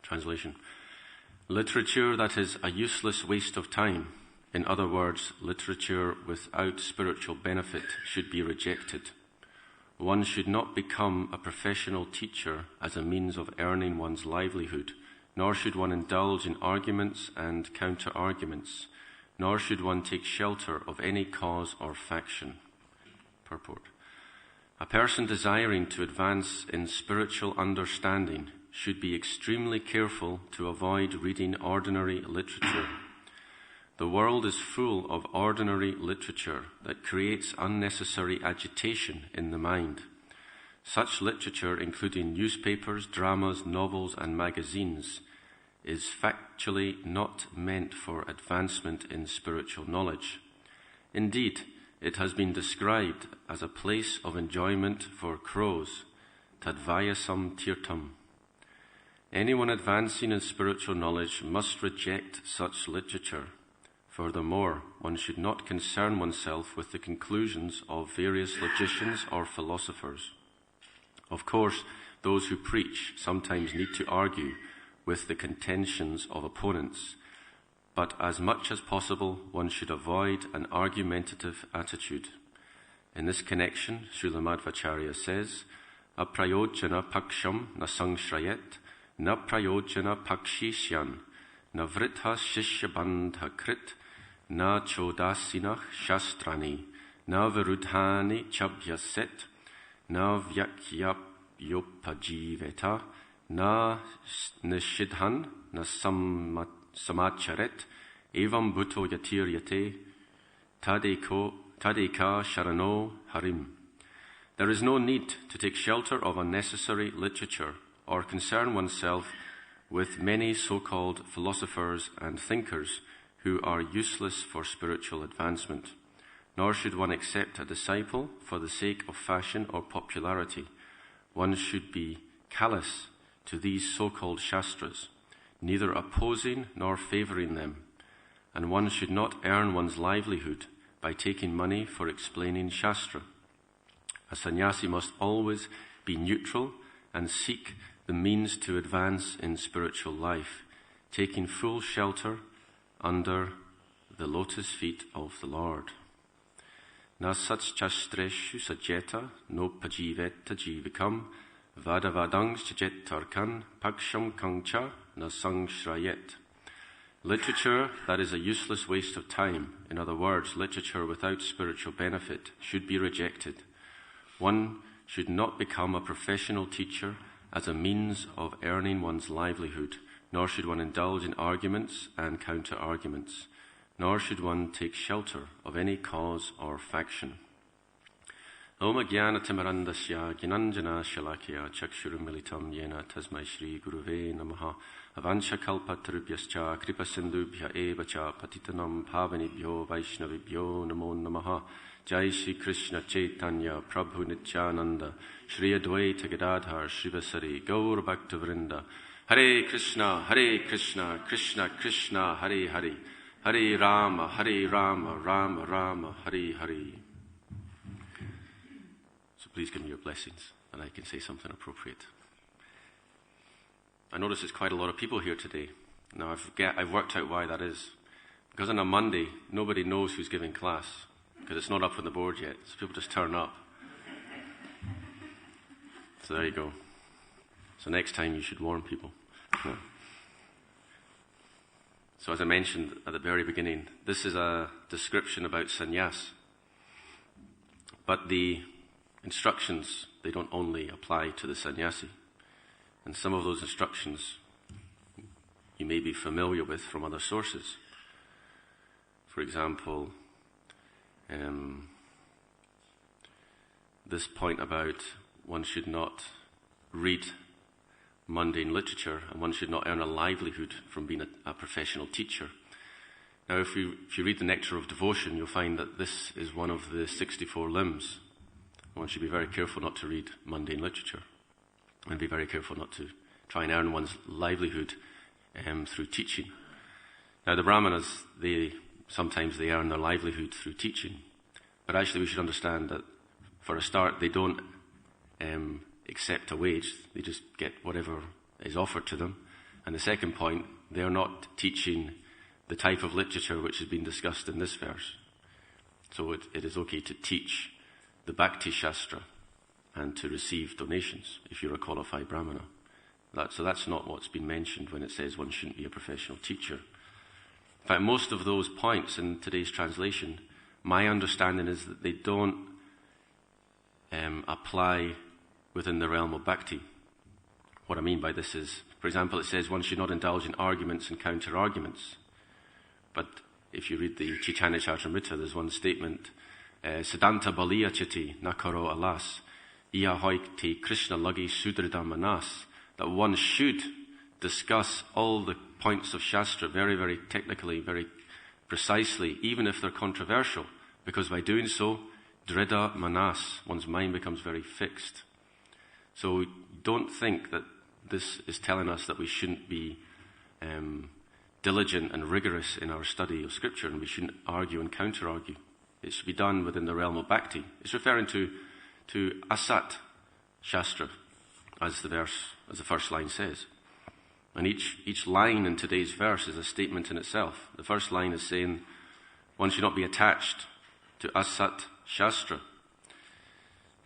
Translation. Literature that is a useless waste of time, in other words, literature without spiritual benefit, should be rejected. One should not become a professional teacher as a means of earning one's livelihood, nor should one indulge in arguments and counter-arguments, nor should one take shelter of any cause or faction. Purport. A person desiring to advance in spiritual understanding should be extremely careful to avoid reading ordinary literature. The world is full of ordinary literature that creates unnecessary agitation in the mind. Such literature, including newspapers, dramas, novels, and magazines, is factually not meant for advancement in spiritual knowledge. Indeed, it has been described as a place of enjoyment for crows, tadvayasam tirtam. Anyone advancing in spiritual knowledge must reject such literature. Furthermore, one should not concern oneself with the conclusions of various logicians or philosophers. Of course, those who preach sometimes need to argue with the contentions of opponents, but as much as possible, one should avoid an argumentative attitude. In this connection, Srila Madhvacharya says, Aprayojana paksham na sangshrayet, na prayojana pakshisyan, na vritha shishyabandha krit, na chodasinach shastrani, na virudhani chabhyaset, na vyakyapyopajiveta, na nishidhan, na samacharet, evam bhuto yatiryate, tadeka sharano harim. There is no need to take shelter of unnecessary literature or concern oneself with many so-called philosophers and thinkers who are useless for spiritual advancement. Nor should one accept a disciple for the sake of fashion or popularity. One should be callous to these so-called shastras, neither opposing nor favoring them, and one should not earn one's livelihood by taking money for explaining shastra. A sannyasi must always be neutral and seek the means to advance in spiritual life, taking full shelter under the lotus feet of the Lord. Na satchastreshu sajeta no pajiveta jivikam vadavadangs chajetarkan paksham kangcha na sangshrayet. Literature that is a useless waste of time, in other words, literature without spiritual benefit, should be rejected. One should not become a professional teacher as a means of earning one's livelihood, nor should one indulge in arguments and counter-arguments, nor should one take shelter of any cause or faction. Om Jnana Timarandasya Gnanjana Shalakya Chakshurum Militam Yena Tasmai Shri Guruve Namaha Avansha Kalpatarubhyascha Kripa Sindhubhya Eva Cha Patitanam Pavanibhyo Vaishnavibhyo Namo Namaha. Jai Shri Krishna Chaitanya Prabhu Nityananda Shri Advaita Gadadhar Shivasari Gaur Bhaktavrinda. Hare Krishna, Krishna Krishna, Hare Hare, Hare Rama, Rama Rama, Hare Hare. So please give me your blessings, and I can say something appropriate. I notice there's quite a lot of people here today. Now I've worked out why that is. Because on a Monday, nobody knows who's giving class, because it's not up on the board yet, so people just turn up. So there you go. So next time you should warn people. Yeah. So as I mentioned at the very beginning, this is a description about sannyas. But the instructions, they don't only apply to the sannyasi. And some of those instructions you may be familiar with from other sources. For example, this point about one should not read mundane literature, and one should not earn a livelihood from being a professional teacher. Now, if you read the Nectar of Devotion, you'll find that this is one of the 64 limbs. One should be very careful not to read mundane literature, and be very careful not to try and earn one's livelihood through teaching. Now, the Brahmanas, sometimes they earn their livelihood through teaching, but actually we should understand that for a start, they don't accept a wage. They just get whatever is offered to them, And the second point, they are not teaching the type of literature which has been discussed in this verse. So it is okay to teach the Bhakti Shastra and to receive donations if you're a qualified Brahmana. So that's not what's been mentioned when it says one shouldn't be a professional teacher. In fact, most of those points in today's translation, my understanding is that they don't apply within the realm of bhakti. What I mean by this is, for example, it says one should not indulge in arguments and counter-arguments. But if you read the Chaitanya Charitamrita, there's one statement, Siddhanta baliya chiti nakaro alas, iya hoikti Krishna lagi sudridam manas, that one should discuss all the points of Shastra very, very technically, very precisely, even if they're controversial, because by doing so, drida manas, one's mind becomes very fixed. So don't think that this is telling us that we shouldn't be diligent and rigorous in our study of Scripture, and we shouldn't argue and counter-argue. It should be done within the realm of bhakti. It's referring to asat Shastra, as the first line says. And each line in today's verse is a statement in itself. The first line is saying one should not be attached to asat Shastra.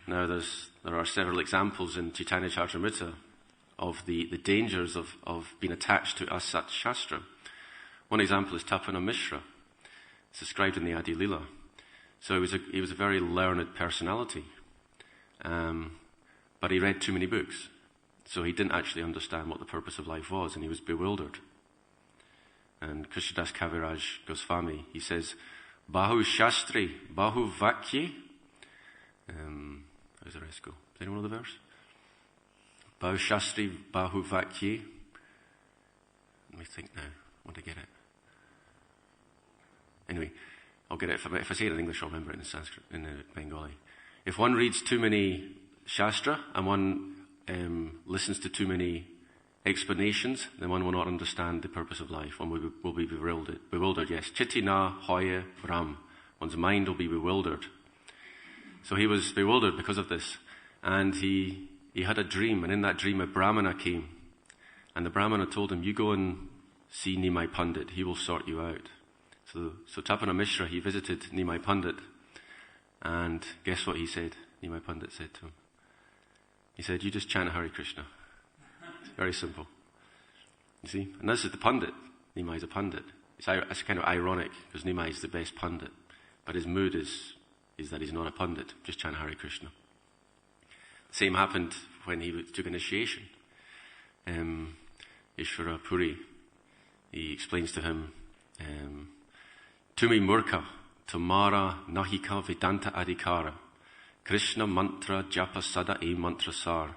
Now there are several examples in Chaitanya Charitamrita of the dangers of being attached to asat Shastra. One example is Tapana Mishra. It's described in the Adi Lila. So he was a very learned personality, but he read too many books. So he didn't actually understand what the purpose of life was, and he was bewildered. And Krishnadas Kaviraj Goswami, he says, Bahu Shastri, Bahu Vakye. How does the rest go? Does anyone know the verse? Bahu Shastri, Bahu Vakye. Let me think now. I want to get it. Anyway, I'll get it. If I say it in English, I'll remember it in Sanskrit, in Bengali. If one reads too many Shastra and one listens to too many explanations, then one will not understand the purpose of life. One will be bewildered, yes. Chitti na hoye brahm. One's mind will be bewildered. So he was bewildered because of this. And he had a dream, and in that dream a Brahmana came. And the Brahmana told him, you go and see Nimai Pandit, he will sort you out. So Tapana Mishra, he visited Nimai Pandit. And guess what he said? Nimai Pandit said to him. He said, you just chant Hare Krishna. It's very simple. You see? And this is the Pandit. Nimai is a Pandit. It's kind of ironic, because Nimai is the best Pandit. But his mood is that he's not a Pandit. Just chant Hare Krishna. The same happened when he took initiation. Ishvara Puri, he explains to him, Tumi Murka, Tamara Nahika Vedanta Adhikara. Krishna mantra japa sada e mantra sar.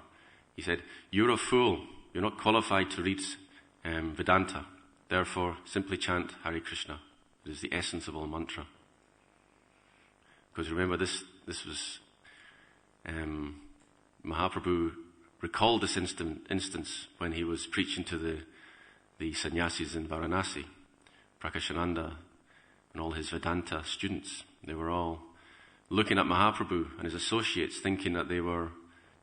He said, you're a fool. You're not qualified to read Vedanta. Therefore, simply chant Hare Krishna. It is the essence of all mantra. Because remember, this was Mahaprabhu recalled this instance when he was preaching to the sannyasis in Varanasi. Prakashananda and all his Vedanta students, they were all looking at Mahaprabhu and his associates, thinking that they were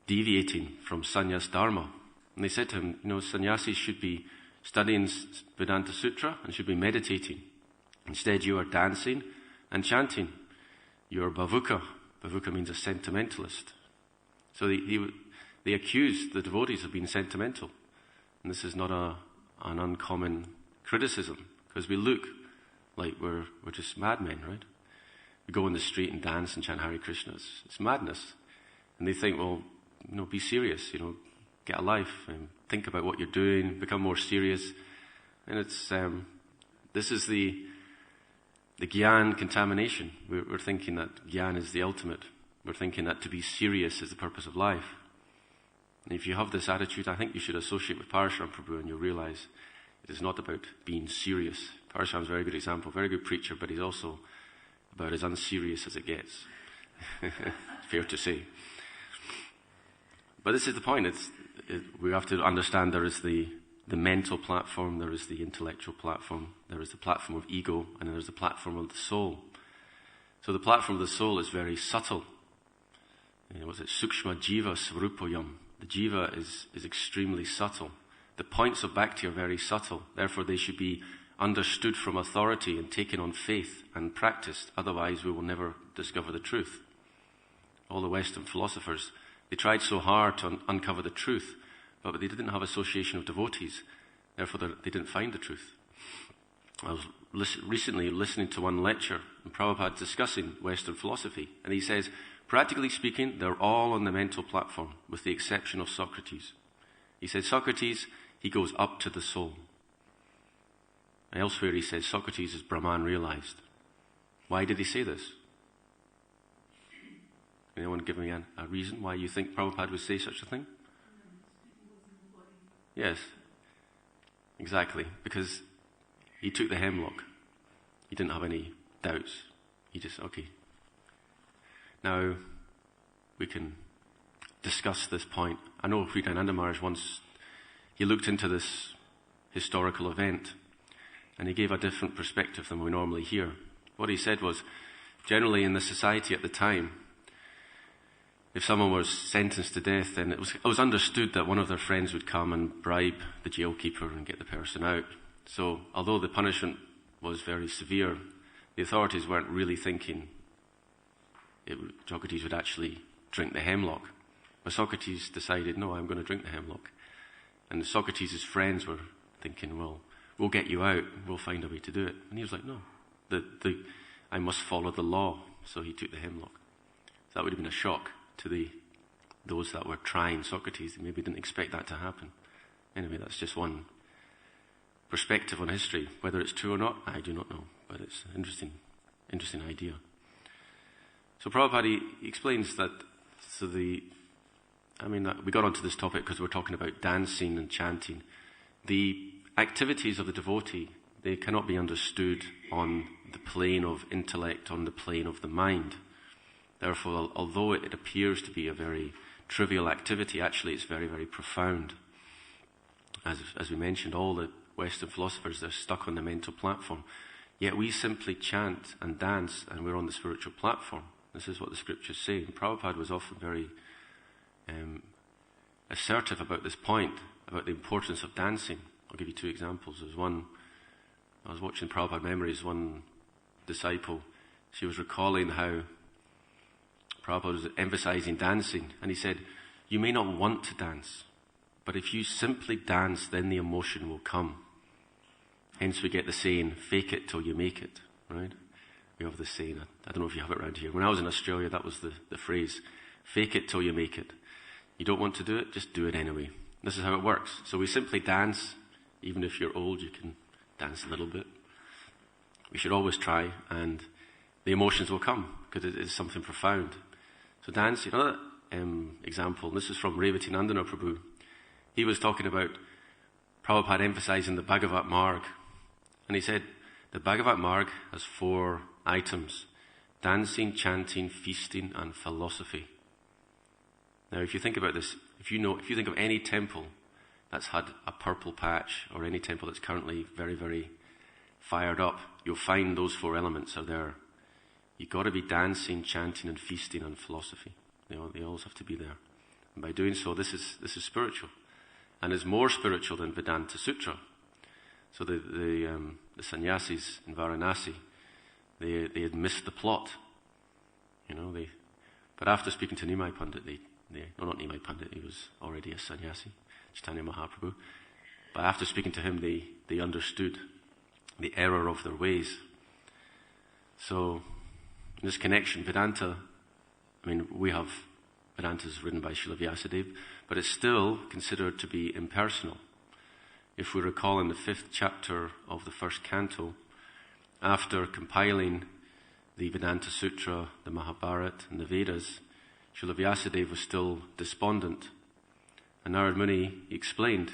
deviating from sannyas dharma. And they said to him, sannyasis should be studying Vedanta Sutra and should be meditating. Instead, you are dancing and chanting. You are bhavuka. Bhavuka means a sentimentalist. So they accused the devotees of being sentimental. And this is not an uncommon criticism, because we look like we're just madmen, right? We go in the street and dance and chant Hare Krishna. It's madness. And they think, well, be serious, get a life and think about what you're doing, become more serious. And this is the Gyan contamination. We're thinking that Gyan is the ultimate. We're thinking that to be serious is the purpose of life. And if you have this attitude, I think you should associate with Parashuram Prabhu, and you'll realize it is not about being serious. Parashuram's a very good example, very good preacher, but he's also about as unserious as it gets. Fair to say. But this is the point. We have to understand there is the mental platform, there is the intellectual platform, there is the platform of ego, and there is the platform of the soul. So the platform of the soul is very subtle. Was it Sukshma Jiva Svarupayam? The Jiva is extremely subtle. The points of bhakti are very subtle. Therefore, they should be understood from authority and taken on faith and practiced. Otherwise, we will never discover the truth. All the Western philosophers, they tried so hard to uncover the truth, but they didn't have association of devotees. Therefore, they didn't find the truth. I was recently listening to one lecture, and Prabhupada discussing Western philosophy, and he says, practically speaking, they're all on the mental platform, with the exception of Socrates. He said, Socrates, he goes up to the soul. And elsewhere he says, Socrates is Brahman realized. Why did he say this? Anyone give me a reason why you think Prabhupada would say such a thing? Yes, exactly, because he took the hemlock. He didn't have any doubts. He just, okay. Now, we can discuss this point. I know Hridayananda Maharaj once, he looked into this historical event, and he gave a different perspective than we normally hear. What he said was, generally in the society at the time, if someone was sentenced to death, then it was understood that one of their friends would come and bribe the jailkeeper and get the person out. So, although the punishment was very severe, the authorities weren't really thinking Socrates would actually drink the hemlock. But Socrates decided, no, I'm going to drink the hemlock. And Socrates' friends were thinking, well, we'll get you out, we'll find a way to do it. And he was like, no, I must follow the law. So he took the hemlock. So that would have been a shock to those that were trying Socrates. They maybe didn't expect that to happen. Anyway, that's just one perspective on history. Whether it's true or not, I do not know. But it's an interesting idea. So Prabhupada, he explains that, we got onto this topic because we're talking about dancing and chanting. The activities of the devotee, they cannot be understood on the plane of intellect, on the plane of the mind. Therefore, although it appears to be a very trivial activity, actually it's very, very profound. As we mentioned, all the Western philosophers, they're stuck on the mental platform. Yet we simply chant and dance, and we're on the spiritual platform. This is what the scriptures say. And Prabhupada was often very assertive about this point, about the importance of dancing. I'll give you two examples. There's one, I was watching Prabhupada Memories, one disciple, she was recalling how Prabhupada was emphasizing dancing, and he said, you may not want to dance, but if you simply dance, then the emotion will come. Hence we get the saying, fake it till you make it, right? We have this saying, I don't know if you have it around here. When I was in Australia, that was the phrase, fake it till you make it. You don't want to do it, just do it anyway. This is how it works. So we simply dance. Even if you're old, you can dance a little bit. We should always try, and the emotions will come, because it is something profound. So dance, another example, this is from Revati Nandana Prabhu. He was talking about Prabhupada emphasizing the Bhagavat Marg. And he said, the Bhagavat Marg has 4 items: dancing, chanting, feasting, and philosophy. Now, if you think about this, if you think of any temple that's had a purple patch, or any temple that's currently very, very fired up, you'll find those 4 elements are there. You've got to be dancing, chanting, and feasting, and philosophy. They always have to be there. And by doing so, this is spiritual, and is more spiritual than Vedanta Sutra. So the sannyasis in Varanasi, they had missed the plot. But after speaking to Nimai Pandit, not Nimai Pandit, he was already a sannyasi, Chaitanya Mahaprabhu. But after speaking to him, they understood the error of their ways. So, in this connection, Vedanta, we have Vedantas written by Srila Vyasadeva, but it's still considered to be impersonal. If we recall in the 5th chapter of the 1st canto, after compiling the Vedanta Sutra, the Mahabharata, and the Vedas, Srila Vyasadeva was still despondent. And Narad Muni explained,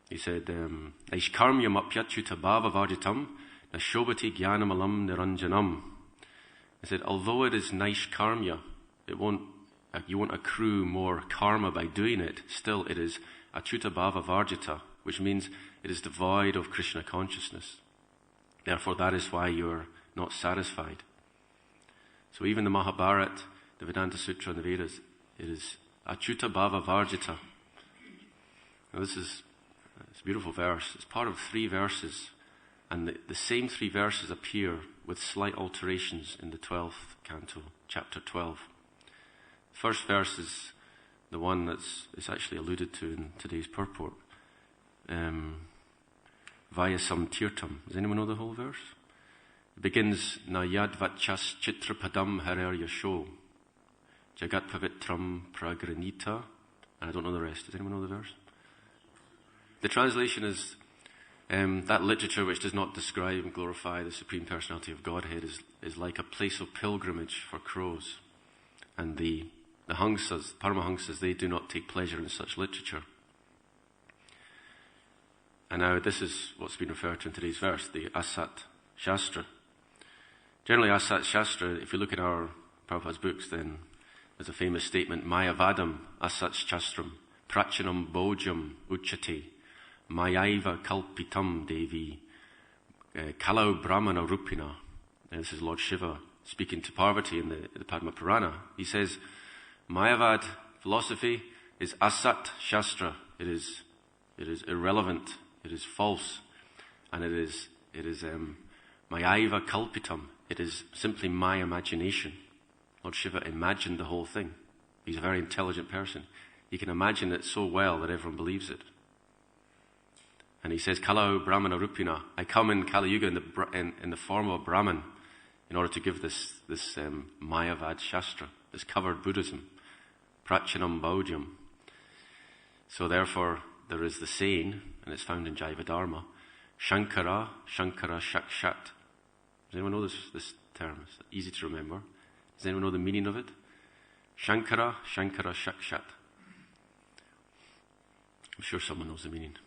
he said, Naishkarmyam apyachuta bhava varjitam nashobhati jnanamalam niranjanam. He said, although it is naishkarmya, you won't accrue more karma by doing it, still it is achuta bhava varjita, which means it is devoid of Krishna consciousness. Therefore, that is why you are not satisfied. So even the Mahabharata, the Vedanta Sutra, and the Vedas, it is achuta bhava varjita. Now this is a beautiful verse. It's part of 3 verses, and the same 3 verses appear with slight alterations in the 12th canto, chapter 12. The first verse is the one that's actually alluded to in today's purport. Vaya sam tirtam. Does anyone know the whole verse? It begins, Na yad vachas chitrapadam harer yasho, jagat pavitram pragranita, and I don't know the rest. Does anyone know the verse? The translation is, that literature which does not describe and glorify the Supreme Personality of Godhead is like a place of pilgrimage for crows. And the Hangsas, Paramahamsas, they do not take pleasure in such literature. And now this is what's been referred to in today's verse, the Asat Shastra. Generally, Asat Shastra, if you look at our Prabhupada's books, then there's a famous statement, Mayavadam Asat Shastram, Prachanam Bojam Uchate, Mayaiva Kalpitam Devi, Kalau Brahmana Rupina. And this is Lord Shiva speaking to Parvati in the Padma Purana. He says, Mayavad philosophy is Asat Shastra. It is irrelevant. It is false. And it is Mayaiva Kalpitam. It is simply my imagination. Lord Shiva imagined the whole thing. He's a very intelligent person. He can imagine it so well that everyone believes it. And he says, Kalau Brahmana Rupina. I come in Kali Yuga in the form of a Brahman in order to give this Mayavad Shastra, this covered Buddhism. Prachanam Baudyam. So therefore, there is the saying, and it's found in Jaiva Dharma, Shankara Shakshat. Does anyone know this term? It's easy to remember. Does anyone know the meaning of it? Shankara Shakshat. I'm sure someone knows the meaning.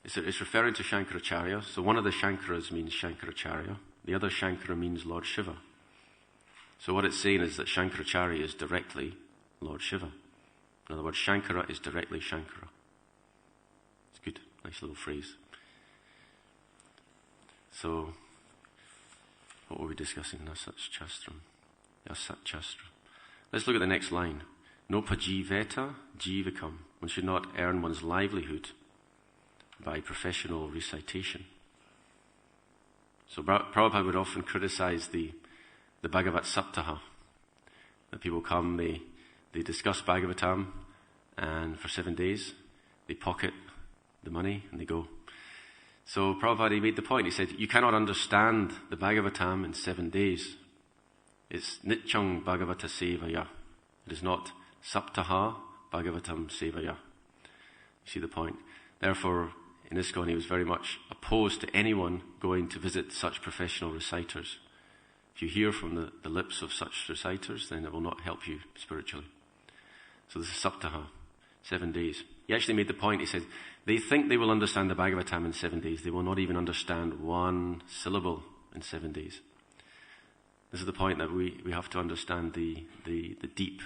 It's referring to Shankaracharya. So one of the Shankaras means Shankaracharya. The other Shankara means Lord Shiva. So what it's saying is that Shankaracharya is directly Lord Shiva. In other words, Shankara is directly Shankara. It's good. Nice little phrase. So, what were we discussing? Asat Shastra. Let's look at the next line. No pajiveta jivikam. One should not earn one's livelihood by professional recitation. So Prabhupada would often criticize the Bhagavat Saptaha. That people come, they discuss Bhagavatam, and for 7 days, they pocket the money and they go. So Prabhupada, he made the point. He said, you cannot understand the Bhagavatam in 7 days. It's Nityang Bhagavata Sevaya. It is not Saptaha Bhagavatam Sevaya. You see the point? Therefore, in ISKCON, he was very much opposed to anyone going to visit such professional reciters. If you hear from the lips of such reciters, then it will not help you spiritually. So this is Saptaha, 7 days. He actually made the point, he said, they think they will understand the Bhagavatam in 7 days. They will not even understand one syllable in 7 days. This is the point that we have to understand the deep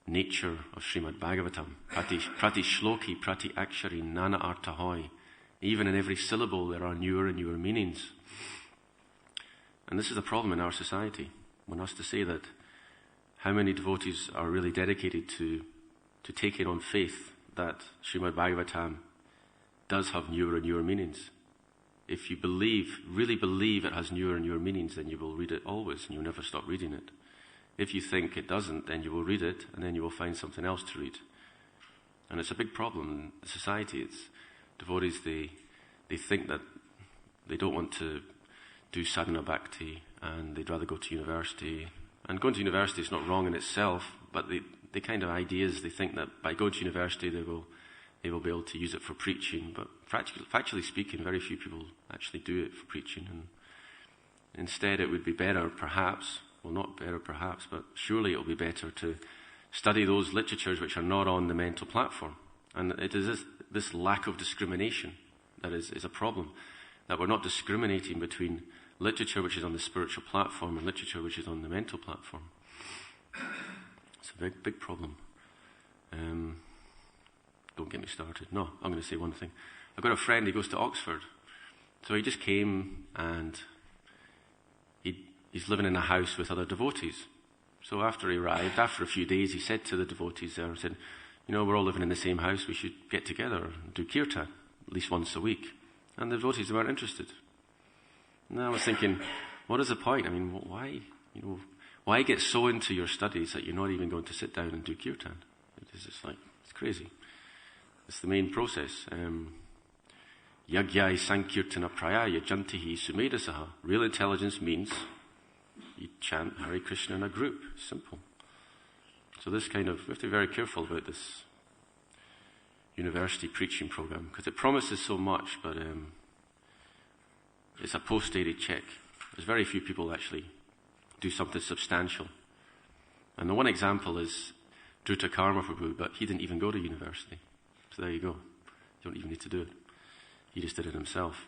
nature of Srimad Bhagavatam. Prati shloki, prati akshari, nana artahoi. Even in every syllable there are newer and newer meanings. And this is a problem in our society. One has to say that how many devotees are really dedicated to taking on faith that Srimad Bhagavatam does have newer and newer meanings. If you really believe it has newer and newer meanings, then you will read it always and you'll never stop reading it. If you think it doesn't, then you will read it and then you will find something else to read. And it's a big problem in society. It's devotees, they think that they don't want to do sadhana bhakti and they'd rather go to university. And going to university is not wrong in itself, but the kind of ideas, they think that by going to university they will be able to use it for preaching. But factually speaking, very few people actually do it for preaching. And instead it would be better perhaps, well not better perhaps, but surely it will be better to study those literatures which are not on the mental platform. And it is this lack of discrimination that is a problem. That we're not discriminating between literature which is on the spiritual platform and literature which is on the mental platform. It's a big, big problem. Don't get me started. No, I'm going to say one thing. I've got a friend, he goes to Oxford. So he just came and he's living in a house with other devotees. So after he arrived, after a few days, he said to the devotees there, he said, we're all living in the same house, we should get together and do kirtan. at least once a week. And the devotees weren't interested. And I was thinking, what is the point? I mean, why get so into your studies that you're not even going to sit down and do kirtan? It's just like, it's crazy. It's the main process. Yagyai sankirtana prayaya jantihi sumedasaha. Real intelligence means you chant Hare Krishna in a group. Simple. So we have to be very careful about this university preaching program, because it promises so much, but it's a post-dated check. There's very few people actually do something substantial. And the one example is Druta Karma Prabhu, but he didn't even go to university. So there you go. You don't even need to do it. He just did it himself.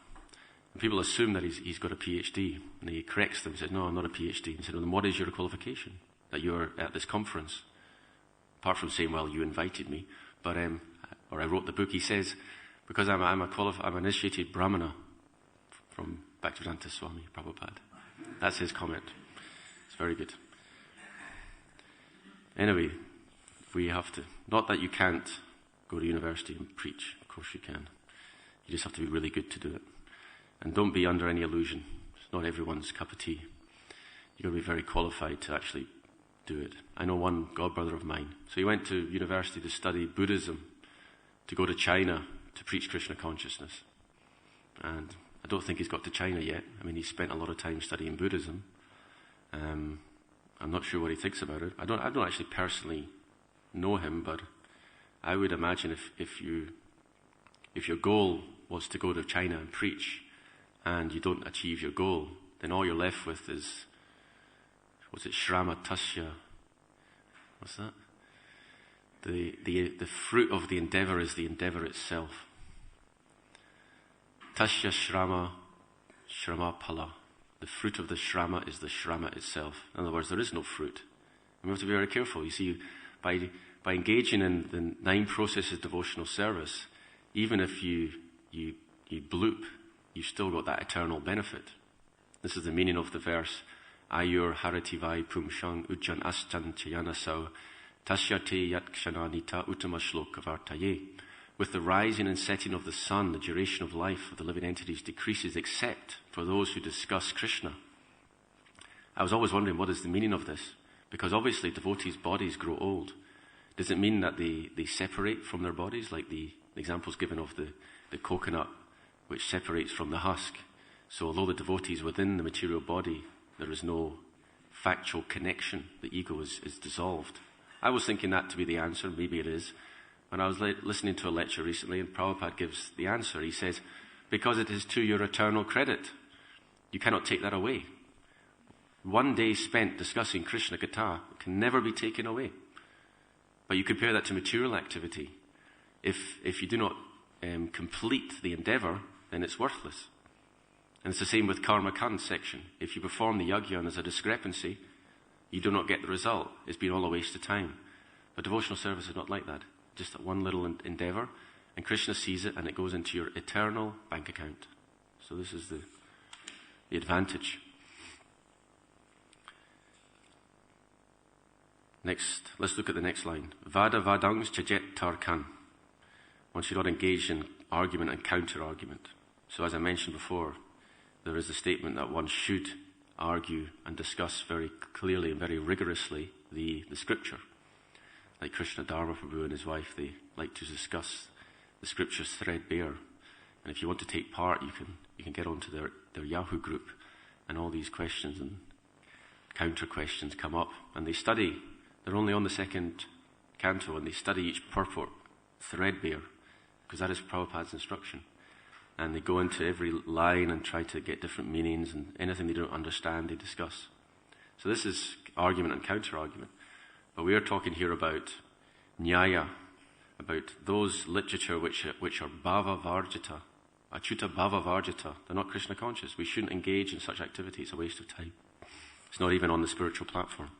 And people assume that he's got a PhD, and he corrects them and says, no, I'm not a PhD. He said, well, then what is your qualification that you're at this conference? Apart from saying, well, you invited me, but or I wrote the book. He says, because I'm an initiated Brahmana from Bhaktivedanta Swami Prabhupada. That's his comment. It's very good. Anyway, we have to, not that you can't go to university and preach. Of course you can. You just have to be really good to do it. And don't be under any illusion. It's not everyone's cup of tea. You've got to be very qualified to actually do it. I know one godbrother of mine. So he went to university to study Buddhism, to go to China to preach Krishna consciousness. And I don't think he's got to China yet. I mean, he spent a lot of time studying Buddhism. I'm not sure what he thinks about it. I don't actually personally know him, but I would imagine if your goal was to go to China and preach, and you don't achieve your goal, then all you're left with is, what's it, Shrama Tasya? What's that? The fruit of the endeavor is the endeavor itself. Tasya Shrama Pala. The fruit of the Shrama is the Shrama itself. In other words, there is no fruit. And we have to be very careful. You see, by engaging in the 9 processes of devotional service, even if you bloop, you've still got that eternal benefit. This is the meaning of the verse, Ayur Harativai Pumshang Ujjan Astan Chayanasau Tasyate Yakshananita Uttama Shloka Vartaye. With the rising and setting of the sun, the duration of life of the living entities decreases, except for those who discuss Krishna. I was always wondering, what is the meaning of this? Because obviously devotees' bodies grow old. Does it mean that they separate from their bodies, like the examples given of the coconut, which separates from the husk? So although the devotee is within the material body, there is no factual connection. The ego is dissolved. I was thinking that to be the answer. Maybe it is. When I was listening to a lecture recently, and Prabhupada gives the answer, he says, because it is to your eternal credit. You cannot take that away. One day spent discussing Krishna Katha can never be taken away. But you compare that to material activity. If you do not complete the endeavor, then it's worthless. And it's the same with Karma Kand section. If you perform the yajna and there's a discrepancy, you do not get the result. It's been all a waste of time. But devotional service is not like that. Just that one little endeavor, and Krishna sees it, and it goes into your eternal bank account. So this is the advantage. Next, let's look at the next line. Vada vadangs chajet tarkan. One should not engage in argument and counter-argument. So as I mentioned before, there is a statement that one should argue and discuss very clearly and very rigorously the scripture. Like Krishna Dharma Prabhu and his wife, they like to discuss the scriptures threadbare. And if you want to take part, you can get onto their Yahoo group, and all these questions and counter questions come up. And they study. They're only on the 2nd canto, and they study each purport threadbare, because that is Prabhupada's instruction. And they go into every line and try to get different meanings, and anything they don't understand, they discuss. So this is argument and counter-argument. But we are talking here about nyaya, about those literature which are bhava varjita, achuta bhava varjita. They're not Krishna conscious. We shouldn't engage in such activity. It's a waste of time. It's not even on the spiritual platform.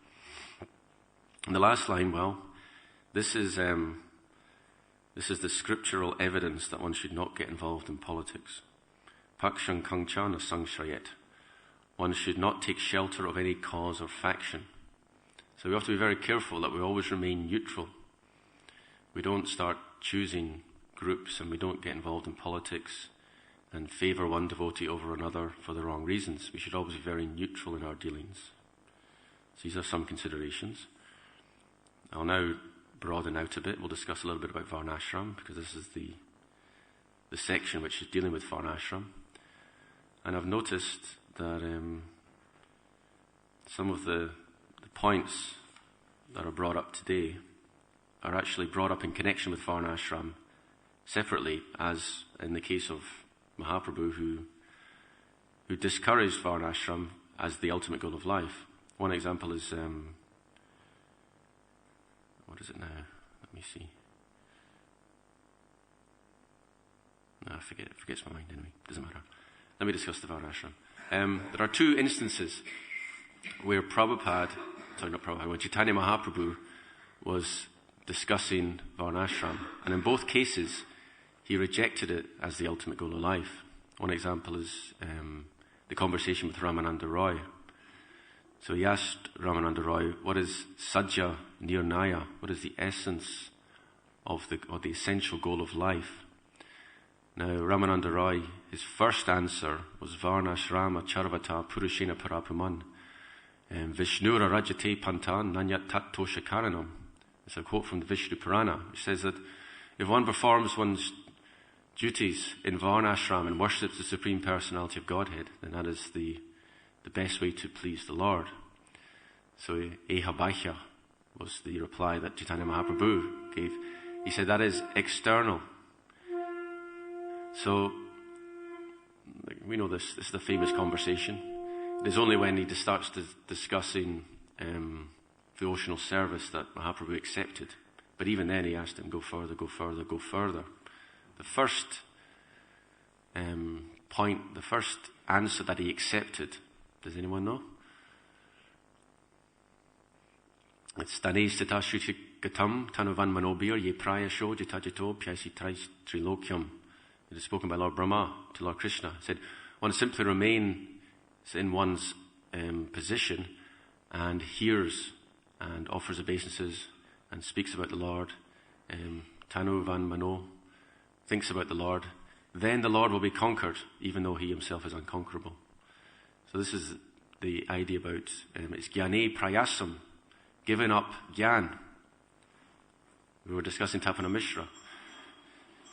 And the last line, well, this is the scriptural evidence that one should not get involved in politics. Pakshang kangchana sangshrayet. One should not take shelter of any cause or faction. So we have to be very careful that we always remain neutral. We don't start choosing groups, and we don't get involved in politics and favour one devotee over another for the wrong reasons. We should always be very neutral in our dealings. So these are some considerations. I'll now broaden out a bit. We'll discuss a little bit about Varnashram, because this is the section which is dealing with Varnashram. And I've noticed that some of the points that are brought up today are actually brought up in connection with Varnashram separately, as in the case of Mahaprabhu, who discouraged Varnashram as the ultimate goal of life. One example is, what is it now? Let me see. No, I forget. It forgets my mind anyway. Doesn't matter. Let me discuss the Varnashram. There are two instances where when Chaitanya Mahaprabhu was discussing Varnashram, and in both cases he rejected it as the ultimate goal of life. One example is the conversation with Ramananda Roy. So he asked Ramananda Roy, what is Sajja Nirnaya? What is the essence or the essential goal of life? Now, Ramananda Roy, his first answer was Varnashrama Charvata Purushena Parapuman. Vishnura Rajate Pantan Nanyat Tat Tosha Karanam. It's a quote from the Vishnu Purana, which says that if one performs one's duties in Varnashram and worships the Supreme Personality of Godhead, then that is the best way to please the Lord. So, Eha Bhaihya was the reply that Chaitanya Mahaprabhu gave. He said that is external. So, we know this is the famous conversation. It is only when he starts discussing devotional service that Mahaprabhu accepted. But even then he asked him, go further, go further, go further. The first point, the first answer that he accepted, does anyone know? It's Tanes Tata Shruti Gatam Tanuvan Manobir Ye Prayasho Jitajito Pyasi Trilokyam. It is spoken by Lord Brahma to Lord Krishna. He said, one simply remains in one's position and hears and offers obeisances and speaks about the Lord. Tanu Van Mano thinks about the Lord. Then the Lord will be conquered, even though he himself is unconquerable. So this is the idea about it's Jnane Prayasam, giving up Jnana. We were discussing Tapana Mishra.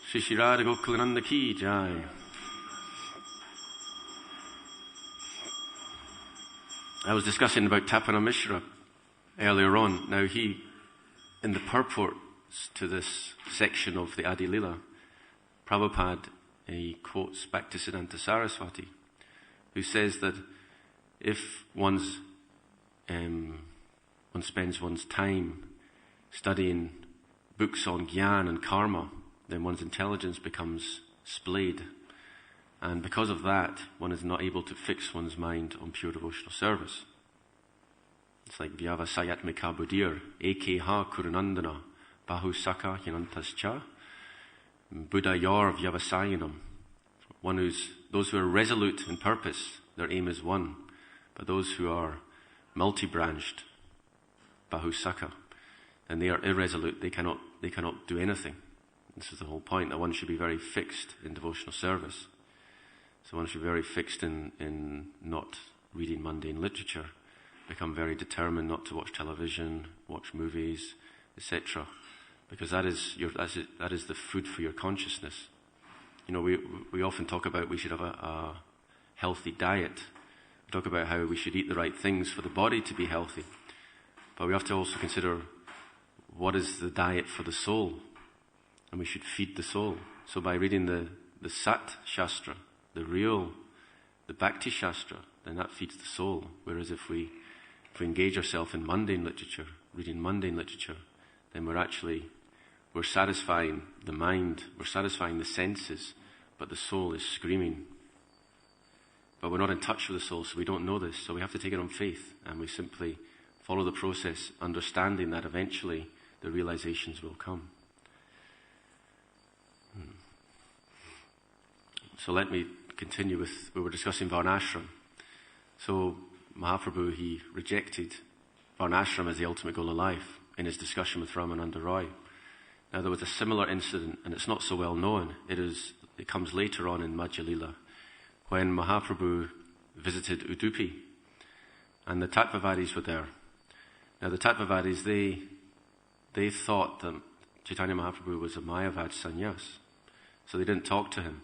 Shri Shri Radha Gokulananda Ki Jai. I was discussing about Tapana Mishra earlier on. Now in the purports to this section of the Adi Lila, Prabhupada, he quotes Bhaktisiddhanta Saraswati, who says that if one spends one's time studying books on Gyan and Karma, then one's intelligence becomes splayed. And because of that, one is not able to fix one's mind on pure devotional service. It's like Vyavasayatmika Buddhir, Ekeha Kurunandana, Bahusaka Hinantascha, Buddha Yor Vyavasayanam. Those who are resolute in purpose, their aim is one. But those who are multi-branched, Bahusaka, and they are irresolute, they cannot do anything. This is the whole point, that one should be very fixed in devotional service. So one should be very fixed in not reading mundane literature, become very determined not to watch television, watch movies, etc. Because that is the food for your consciousness. You know, we often talk about we should have a healthy diet. We talk about how we should eat the right things for the body to be healthy. But we have to also consider what is the diet for the soul. And we should feed the soul. So by reading the Sat Shastra, the Bhakti Shastra, then that feeds the soul. Whereas if we engage ourselves in mundane literature, reading mundane literature, then we're satisfying the mind, we're satisfying the senses, but the soul is screaming. But we're not in touch with the soul, so we don't know this. So we have to take it on faith, and we simply follow the process, understanding that eventually the realizations will come. So let me continue we were discussing Varnashram. So Mahaprabhu, he rejected Varnashram as the ultimate goal of life in his discussion with Ramananda Roy. Now, there was a similar incident, and it's not so well known. It comes later on in Madhya Lila, when Mahaprabhu visited Udupi, and the Tattvavadis were there. Now, the Tattvavadis, they thought that Chaitanya Mahaprabhu was a Mayavad sannyas, so they didn't talk to him.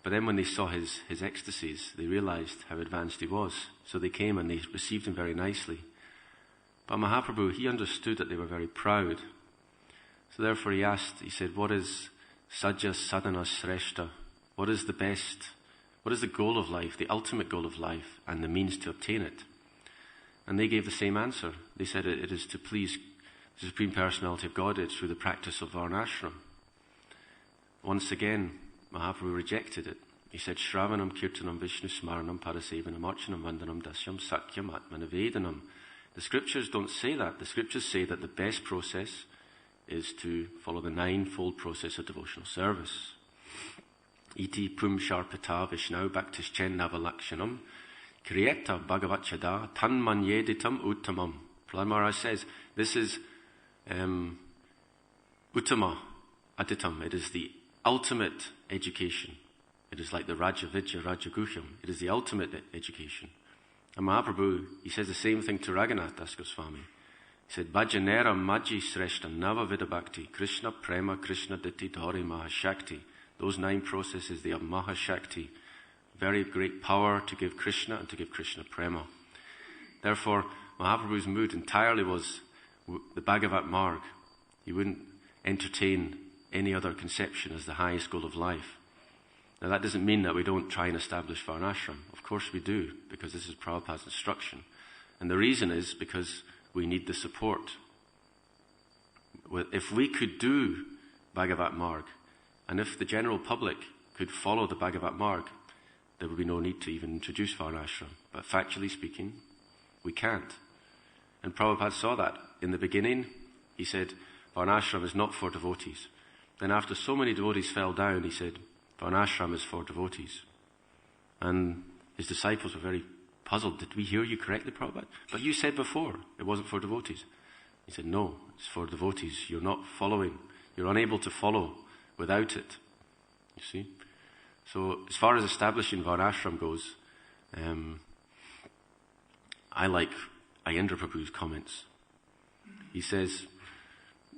But then when they saw his ecstasies, they realized how advanced he was. So they came and they received him very nicely. But Mahaprabhu, he understood that they were very proud. So therefore he said, what is Sajja Sadhana Sreshta? What is the goal of life, the ultimate goal of life, and the means to obtain it? And they gave the same answer. They said it is to please the Supreme Personality of Godhead through the practice of Varnashram. Once again, Mahaprabhu rejected it. He said, Shravanam, Kirtanam, Vishnu, Smaranam, Parasevanam, Archanam, Vandanam, Dasyam, Sakyam, Atmanavedanam. The scriptures don't say that. The scriptures say that the best process is to follow the ninefold process of devotional service. Iti pum sharpata vishnau bhaktischen navalakshanam kriyeta bhagavachada tan manyeditam uttamam. Prahlad Maharaj says, this is uttama aditam. It is the ultimate education. It is like the Raja Vidya, Raja Guhyam. It is the ultimate education. And Mahaprabhu, he says the same thing to Raghunath Das Goswami. He said, Bhajanera Majji Sreshta Nava Vidabhakti Krishna Prema Krishna Ditti Dhari Mahashakti. Those 9 processes, they have Mahashakti. Very great power to give Krishna and to give Krishna Prema. Therefore, Mahaprabhu's mood entirely was the Bhagavat Marg. He wouldn't entertain any other conception as the highest goal of life. Now that doesn't mean that we don't try and establish Varnashram. Of course we do, because this is Prabhupada's instruction. And the reason is because we need the support. If we could do Bhagavat Marg, and if the general public could follow the Bhagavat Marg, there would be no need to even introduce Varnashram. But factually speaking, we can't. And Prabhupada saw that. In the beginning, he said, Varnashram is not for devotees. Then after so many devotees fell down, he said, Varnashram is for devotees. And his disciples were very puzzled. Did we hear you correctly, Prabhupada? But you said before it wasn't for devotees. He said, no, it's for devotees. You're not following. You're unable to follow without it. You see? So as far as establishing Varnashram goes, I like Ayendra Prabhu's comments. He says,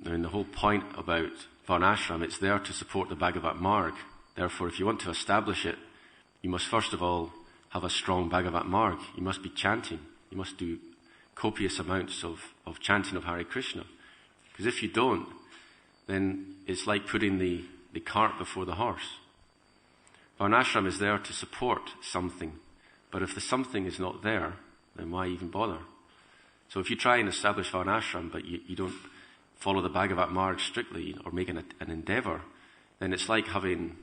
in the whole point about Varnashram, it's there to support the Bhagavat Marg. Therefore, if you want to establish it, you must first of all have a strong Bhagavat Marg. You must be chanting. You must do copious amounts of chanting of Hare Krishna. Because if you don't, then it's like putting the cart before the horse. Varnashram is there to support something. But if the something is not there, then why even bother? So if you try and establish Varnashram, but you don't follow the Bhagavat Marg strictly, or make an endeavor, then it's like having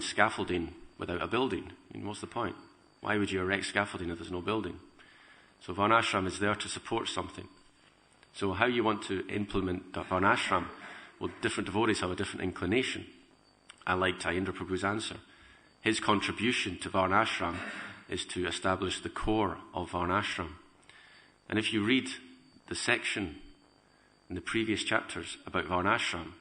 scaffolding without a building. I mean, what's the point? Why would you erect scaffolding if there's no building? So Varnashram is there to support something. So how you want to implement Varnashram, well, different devotees have a different inclination. I liked Ayendra Prabhu's answer. His contribution to Varnashram is to establish the core of Varnashram. And if you read the section in the previous chapters about Varnashram,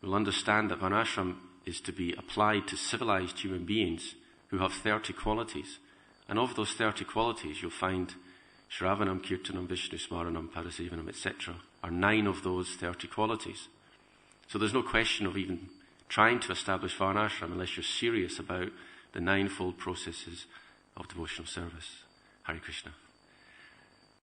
you'll understand that Varnashram is to be applied to civilized human beings who have 30 qualities. And of those 30 qualities, you'll find Shravanam, Kirtanam, Vishnu, Smaranam, Parasevanam, etc. are 9 of those 30 qualities. So there's no question of even trying to establish Varnashram unless you're serious about the ninefold processes of devotional service. Hare Krishna.